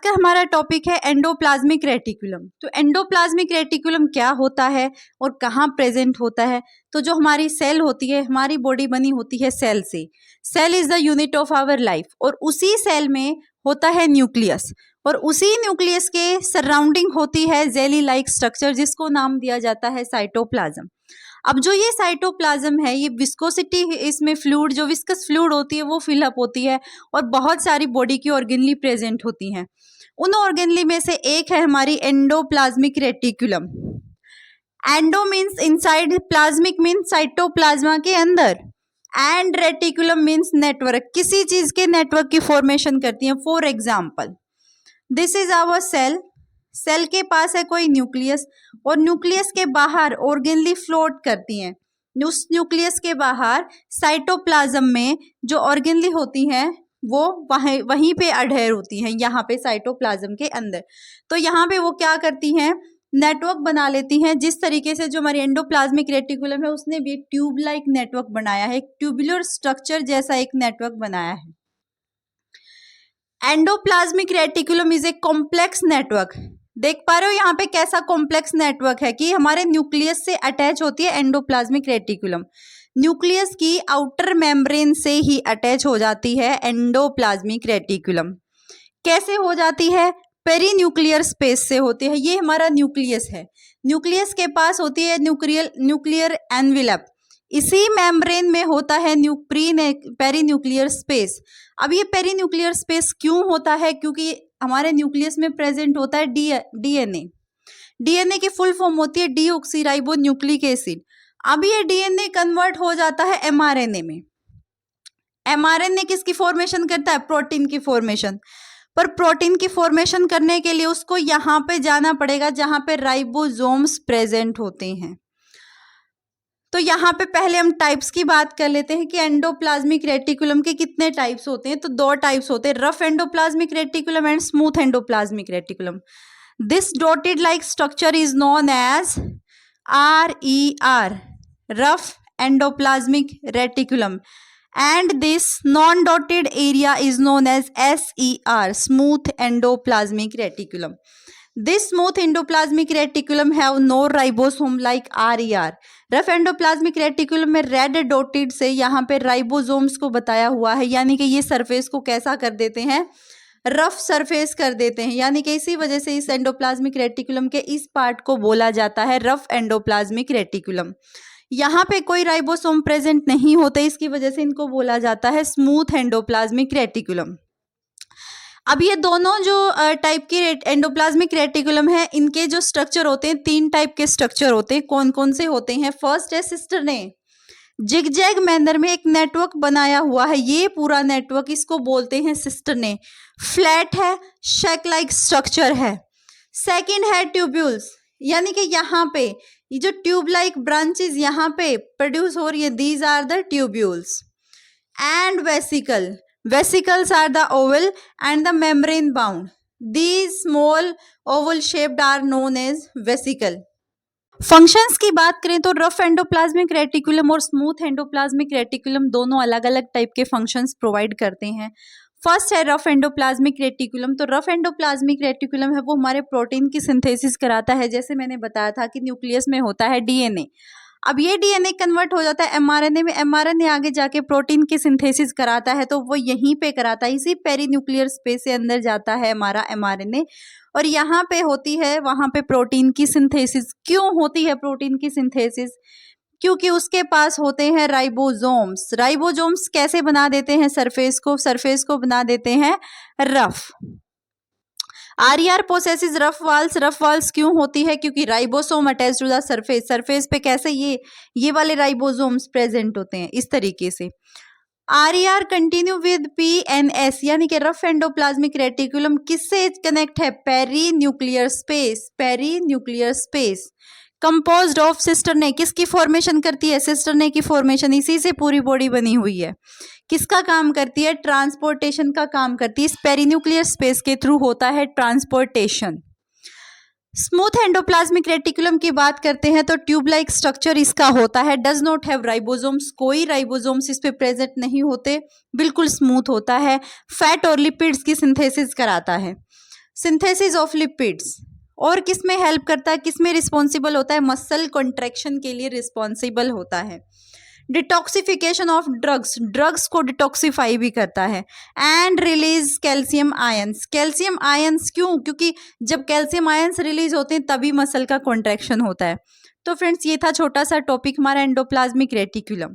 का हमारा टॉपिक है एंडोप्लाज्मिक रेटिकुलम। तो एंडोप्लाज्मिक रेटिकुलम क्या होता है और कहाँ प्रेजेंट होता है? तो जो हमारी सेल होती है, हमारी बॉडी बनी होती है सेल से। Cell is the unit of our life और उसी सेल में होता है न्यूक्लियस और उसी न्यूक्लियस के सराउंडिंग होती है जेली लाइक स्ट्रक्चर जिसको नाम दिया जाता है साइटोप्लाज्म। अब जो ये साइटोप्लाज्म है, ये विस्कोसिटी, इसमें फ्लूइड, जो विस्कस फ्लूइड होती है वो फिलअप होती है और बहुत सारी बॉडी की ऑर्गेनली प्रेजेंट होती हैं। उन ऑर्गेनली में से एक है हमारी endoplasmic reticulum. Endo means inside, plasmic means cytoplasm के अंदर, एंड रेटिकुलम मीन्स नेटवर्क, किसी चीज के नेटवर्क की फॉर्मेशन करती है। For example, this is our cell. Cell के पास है कोई न्यूक्लियस और न्यूक्लियस के बाहर ऑर्गेनली फ्लोट करती हैं। उस न्यूक्लियस के बाहर साइटोप्लाज्म में जो ऑर्गेनली होती हैं वो वहीं पे अडहेर होती हैं, यहाँ पे साइटोप्लाज्म के अंदर। तो यहाँ पे वो क्या करती हैं, नेटवर्क बना लेती हैं। जिस तरीके से जो हमारी एंडोप्लाज्मिक रेटिकुलम है उसने भी एक ट्यूब लाइक नेटवर्क बनाया है, एक ट्यूबुलर स्ट्रक्चर जैसा एक नेटवर्क बनाया है। Endoplasmic reticulum is a complex network. देख पा रहे हो यहाँ पे कैसा कॉम्प्लेक्स नेटवर्क है कि हमारे न्यूक्लियस से अटैच होती है एंडोप्लाज्मिक रेटिकुलम। न्यूक्लियस की आउटर मेम्ब्रेन से ही अटैच हो जाती है एंडोप्लाज्मिक रेटिकुलम। कैसे हो जाती है? पेरीन्यूक्लियर स्पेस से होती है। ये हमारा न्यूक्लियस है, न्यूक्लियस के पास होती है न्यूक्लियर एनवेलप, इसी मेम्ब्रेन में होता है पेरीन्यूक्लियर स्पेस। अब ये पेरीन्यूक्लियर स्पेस क्यों होता है? क्योंकि हमारे न्यूक्लियस में प्रेजेंट होता है डीएनए। डीएनए की फुल फॉर्म होती है डीऑक्सीराइबो न्यूक्लिक एसिड। अब ये डीएनए कन्वर्ट हो जाता है एमआरएनए में। एमआरएनए किसकी फॉर्मेशन करता है? प्रोटीन की फॉर्मेशन। पर प्रोटीन की फॉर्मेशन करने के लिए उसको यहाँ पे जाना पड़ेगा जहाँ पे राइबोसोम्स प्रेजेंट होते हैं। तो यहाँ पे पहले हम टाइप्स की बात कर लेते हैं कि एंडोप्लाज्मिक रेटिकुलम के कितने टाइप्स होते हैं। तो दो टाइप्स होते हैं, rough endoplasmic reticulum and smooth endoplasmic reticulum. This dotted like structure is known as RER, rough endoplasmic reticulum, and this non-dotted area is known as SER, smooth endoplasmic reticulum. This smooth endoplasmic reticulum have no ribosome like RER. Rough endoplasmic reticulum में red dotted से यहाँ पे ribosomes को बताया हुआ है, यानी कि ये सरफेस को कैसा कर देते हैं, रफ सरफेस कर देते हैं। यानी कि इसी वजह से इस एंडोप्लाज्मिक रेटिकुलम के इस पार्ट को बोला जाता है रफ एंडोप्लाज्मिक रेटिकुलम। यहाँ पे कोई राइबोसोम प्रेजेंट नहीं होते, इसकी वजह से इनको बोला जाता है स्मूथ एंडोप्लाज्मिक रेटिकुलम। अब ये दोनों जो टाइप के एंडोप्लाज्मिक रेटिकुलम है, इनके जो स्ट्रक्चर होते हैं, तीन टाइप के स्ट्रक्चर होते हैं। कौन कौन से होते हैं? फर्स्ट है सिस्टरने, जिगजैग मैनर में एक नेटवर्क बनाया हुआ है, ये पूरा नेटवर्क इसको बोलते हैं सिस्टरने। फ्लैट है, शेक लाइक स्ट्रक्चर है। सेकेंड है ट्यूब्यूल्स, यानी कि यहाँ पे ये जो ट्यूब लाइक ब्रांचेस यहाँ पे प्रोड्यूस हो रही है, these are the tubules. And vesicle, vesicles are the oval and the membrane bound, these small oval shaped are known as vesicle. Functions की बात करें तो रफ एंडोप्लाज्मिक रेटिकुलम और स्मूथ एंडोप्लाज्मिक रेटिकुलम दोनों अलग अलग टाइप के फंक्शंस प्रोवाइड करते हैं। फर्स्ट है रफ एंडोप्लाज्मिक रेटिकुलम। तो रफ एंडोप्लाज्मिक रेटिकुलम है वो हमारे प्रोटीन की सिंथेसिस कराता है। जैसे मैंने बताया था कि न्यूक्लियस में होता है डीएनए, अब ये डीएनए कन्वर्ट हो जाता है एमआरएनए में, एमआरएनए आगे जाके प्रोटीन की सिंथेसिस कराता है, तो वो यहीं पे कराता है, इसी पेरीन्यूक्लियर स्पेस से अंदर जाता है हमारा एमआरएनए और यहाँ पे होती है वहाँ पे प्रोटीन की सिंथेसिस। क्यों होती है प्रोटीन की सिंथेसिस? क्योंकि उसके पास होते हैं राइबोसोम्स। राइबोसोम्स कैसे बना देते हैं सरफेस को बना देते हैं rough. RER पोसेसिस rough Waals. Rough Waals क्यों होती है? क्योंकि ribosome attach to the surface, surface पे कैसे ये वाले राइबोसोम्स प्रेजेंट होते हैं इस तरीके से। RER कंटिन्यू विद PNS, यानी कि रफ एंडोप्लाज्मिक रेटिकुलम किससे कनेक्ट है? Perinuclear space, perinuclear space composed of cisternae. किसकी फॉर्मेशन करती है? सिस्टरने की फॉर्मेशन, इसी से पूरी बॉडी बनी हुई है। किसका काम करती है? ट्रांसपोर्टेशन का काम करती है। इस पेरीन्यूक्लियर स्पेस के थ्रू होता है ट्रांसपोर्टेशन। स्मूथ एंडोप्लाज्मिक रेटिकुलम की बात करते हैं तो ट्यूब लाइक स्ट्रक्चर इसका होता है, डज नॉट हैव राइबोसोम्स, कोई राइबोसोम्स इस पे प्रेजेंट नहीं होते, बिल्कुल स्मूथ होता है, फैट और लिपिड्स की सिंथेसिस कराता है। सिंथेसिस ऑफ लिपिड्स, और किस में हेल्प करता है, किस में रिस्पॉन्सिबल होता है, मसल कॉन्ट्रैक्शन के लिए रिस्पॉन्सिबल होता है। डिटॉक्सिफिकेशन ऑफ ड्रग्स, ड्रग्स को डिटॉक्सिफाई भी करता है। And release calcium ions, calcium ions क्यों, क्योंकि जब कैल्शियम आयंस रिलीज होते हैं तभी मसल का कॉन्ट्रैक्शन होता है। तो फ्रेंड्स ये था छोटा सा टॉपिक हमारा एंडोप्लाज्मिक रेटिकुलम।